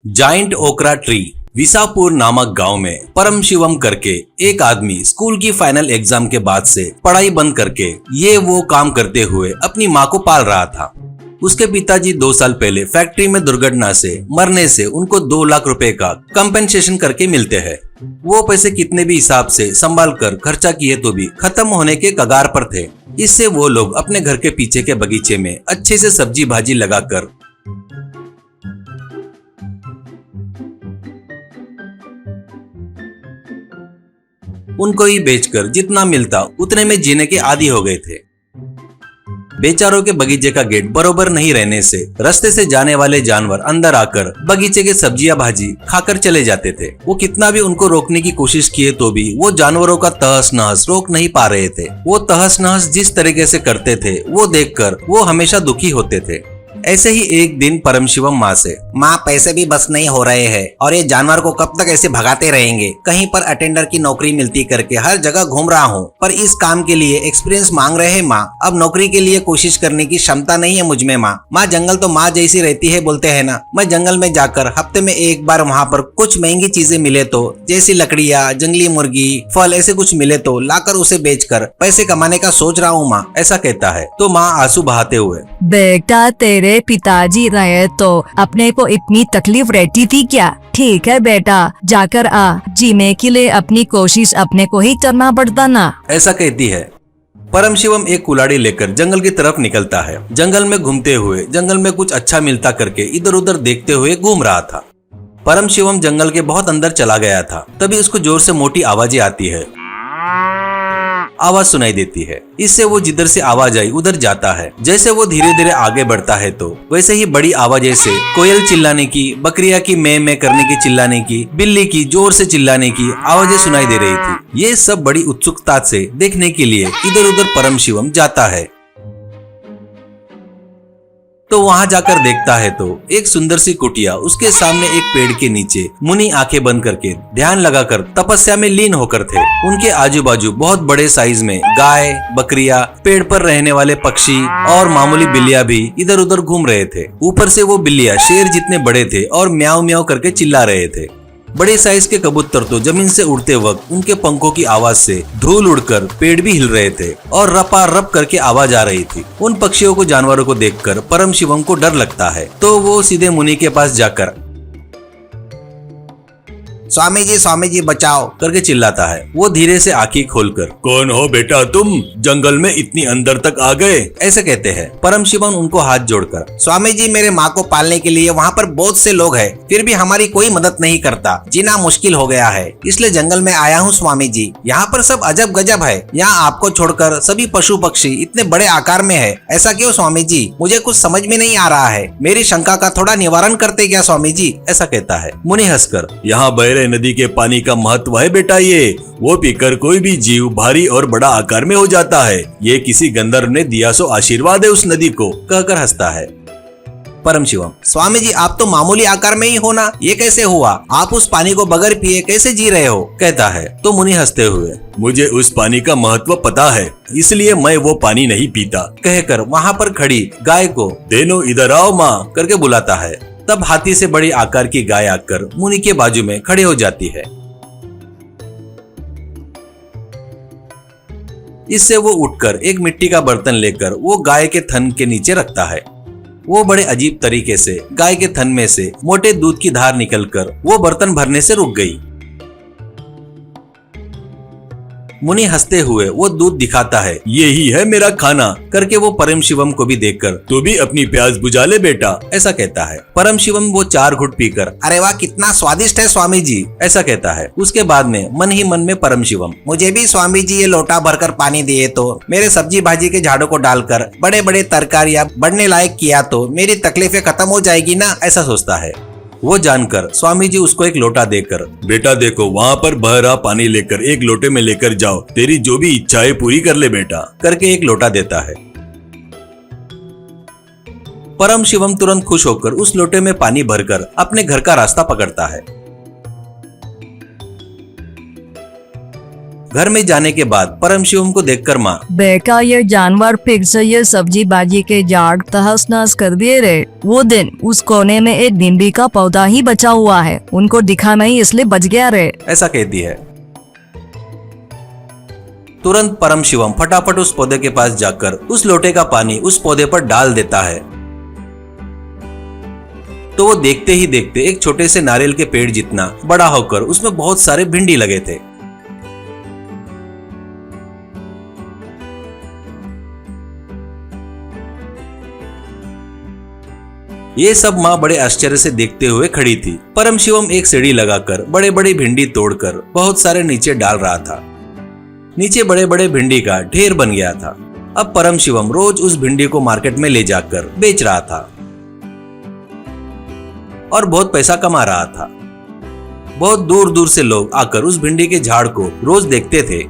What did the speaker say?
Giant ओकरा tree Visapur नामक गांव में परम शिवम करके एक आदमी स्कूल की फाइनल एग्जाम के बाद से पढ़ाई बंद करके ये वो काम करते हुए अपनी माँ को पाल रहा था। उसके पिताजी 2 साल पहले फैक्ट्री में दुर्घटना से मरने से उनको 2 लाख रुपए का कंपेंसेशन करके मिलते हैं। वो पैसे कितने भी हिसाब से संभाल कर खर्चा किए तो भी खत्म होने के कगार पर थे। इससे वो लोग अपने घर के पीछे के बगीचे में अच्छे से सब्जी भाजी लगाकर उनको ही बेचकर जितना मिलता उतने में जीने के आदी हो गए थे। बेचारों के बगीचे का गेट बरोबर नहीं रहने से रास्ते से जाने वाले जानवर अंदर आकर बगीचे के सब्जियां भाजी खाकर चले जाते थे। वो कितना भी उनको रोकने की कोशिश किए तो भी वो जानवरों का तहस नहस रोक नहीं पा रहे थे। वो तहस नहस जिस तरीके से करते थे वो देखकर वो हमेशा दुखी होते थे। ऐसे ही एक दिन परम शिवम माँ से, माँ पैसे भी बस नहीं हो रहे हैं और ये जानवर को कब तक ऐसे भगाते रहेंगे। कहीं पर अटेंडर की नौकरी मिलती करके हर जगह घूम रहा हूँ, पर इस काम के लिए एक्सपीरियंस मांग रहे हैं माँ। अब नौकरी के लिए कोशिश करने की क्षमता नहीं है मुझ में माँ। माँ जंगल तो माँ जैसी रहती है बोलते हैं ना। मैं जंगल में जाकर हफ्ते में एक बार वहाँ पर कुछ महंगी चीजें मिले तो, जैसी लकड़ियाँ, जंगली मुर्गी, फल ऐसे कुछ मिले तो लाकर उसे बेचकर पैसे कमाने का सोच रहा हूँ माँ, ऐसा कहता है। तो माँ आंसू बहाते हुए, बेटा तेरे पिताजी रहे तो अपने को इतनी तकलीफ रहती थी क्या? ठीक है बेटा, जाकर आ, जीने के लिए अपनी कोशिश अपने को ही करना पड़ता ना, ऐसा कहती है। परम शिवम एक कुल्हाड़ी लेकर जंगल की तरफ निकलता है। जंगल में घूमते हुए जंगल में कुछ अच्छा मिलता करके इधर उधर देखते हुए घूम रहा था। परम शिवम जंगल के बहुत अंदर चला गया था। तभी उसको जोर से मोटी आवाजें आती है, आवाज सुनाई देती है। इससे वो जिधर से आवाज आई उधर जाता है। जैसे वो धीरे धीरे आगे बढ़ता है तो वैसे ही बड़ी आवाजें से कोयल चिल्लाने की, बकरिया की मैं करने की चिल्लाने की, बिल्ली की जोर से चिल्लाने की आवाजें सुनाई दे रही थी। ये सब बड़ी उत्सुकता से देखने के लिए इधर उधर परम शिवम जाता है। तो वहां जाकर देखता है तो एक सुंदर सी कुटिया, उसके सामने एक पेड़ के नीचे मुनि आंखें बंद करके ध्यान लगाकर तपस्या में लीन होकर थे। उनके आजू बाजू बहुत बड़े साइज में गाय, बकरियां, पेड़ पर रहने वाले पक्षी और मामूली बिल्लियां भी इधर उधर घूम रहे थे। ऊपर से वो बिल्लियां शेर जितने बड़े थे और म्याऊ म्याऊ करके चिल्ला रहे थे। बड़े साइज के कबूतर तो जमीन से उड़ते वक्त उनके पंखों की आवाज से धूल उड़कर पेड़ भी हिल रहे थे और रपा रप करके आवाज आ रही थी। उन पक्षियों को, जानवरों को देखकर परम शिवम को डर लगता है। तो वो सीधे मुनि के पास जाकर स्वामी जी बचाओ करके चिल्लाता है। वो धीरे से आंखें खोलकर, कौन हो बेटा तुम, जंगल में इतनी अंदर तक आ गए, ऐसे कहते हैं। परम शिवम उनको हाथ जोड़कर, स्वामी जी मेरे माँ को पालने के लिए वहाँ पर बहुत से लोग हैं, फिर भी हमारी कोई मदद नहीं करता। जीना मुश्किल हो गया है, इसलिए जंगल में आया हूँ स्वामी जी। यहाँ पर सब अजब गजब है। यहाँ आपको छोड़कर सभी पशु पक्षी इतने बड़े आकार में है। ऐसा क्यों स्वामी जी? मुझे कुछ समझ में नहीं आ रहा है। मेरी शंका का थोड़ा निवारण करते क्या स्वामी जी? ऐसा कहता है। मुनि हंसकर, यहाँ बहरे नदी के पानी का महत्व है बेटा। ये वो पीकर कोई भी जीव भारी और बड़ा आकार में हो जाता है। ये किसी गंधर्व ने दिया सो आशीर्वाद है उस नदी को, कहकर हंसता है। परम शिवम, स्वामी जी आप तो मामूली आकार में ही हो ना, ये कैसे हुआ? आप उस पानी को बगैर पिए कैसे जी रहे हो? कहता है। तो मुनि हंसते हुए, मुझे उस पानी का महत्व पता है, इसलिए मैं वो पानी नहीं पीता, कहकर वहाँ पर खड़ी गाय को, देनो इधर आओ माँ, करके बुलाता है। तब हाथी से बड़ी आकार की गाय आकर मुनि के बाजू में खड़े हो जाती है। इससे वो उठकर एक मिट्टी का बर्तन लेकर वो गाय के थन के नीचे रखता है। वो बड़े अजीब तरीके से गाय के थन में से मोटे दूध की धार निकलकर वो बर्तन भरने से रुक गई। मुनि हंसते हुए वो दूध दिखाता है, यही है मेरा खाना, करके वो परम शिवम को भी देखकर, तू भी अपनी प्यास बुझा ले बेटा, ऐसा कहता है। परम शिवम वो 4 घुट पीकर, अरे वाह कितना स्वादिष्ट है स्वामी जी, ऐसा कहता है। उसके बाद में मन ही मन में परम शिवम, मुझे भी स्वामी जी ये लोटा भरकर पानी दिए तो, मेरे सब्जी भाजी के झाड़ों को डालकर बड़े बड़े तरकारियां बढ़ने लायक किया तो मेरी तकलीफें खत्म हो जाएगी ना, ऐसा सोचता है। वो जानकर स्वामी जी उसको एक लोटा देकर, बेटा देखो वहाँ पर बह रहा पानी लेकर एक लोटे में लेकर जाओ, तेरी जो भी इच्छाएं पूरी कर ले बेटा, करके एक लोटा देता है। परम शिवम तुरंत खुश होकर उस लोटे में पानी भरकर अपने घर का रास्ता पकड़ता है। घर में जाने के बाद परम शिवम को देखकर माँ बेटा ये जानवर फिर से ये सब्जी बाजी के झाड़ तहस नहस कर दिए रे। वो दिन उस कोने में एक भिंडी का पौधा ही बचा हुआ है, उनको दिखा नहीं इसलिए बच गया रे। ऐसा कहती है। तुरंत परम शिवम फटाफट उस पौधे के पास जाकर उस लोटे का पानी उस पौधे पर डाल देता है। तो वो देखते ही देखते एक छोटे से नारियल के पेड़ जितना बड़ा होकर उसमें बहुत सारे भिंडी लगे थे। ये सब माँ बड़े आश्चर्य से देखते हुए खड़ी थी। परम शिवम एक सीढ़ी लगाकर बड़े बड़े भिंडी तोड़कर बहुत सारे नीचे डाल रहा था। नीचे बड़े बड़े भिंडी का ढेर बन गया था। अब परम शिवम रोज उस भिंडी को मार्केट में ले जाकर बेच रहा था और बहुत पैसा कमा रहा था। बहुत दूर दूर से लोग आकर उस भिंडी के झाड़ को रोज देखते थे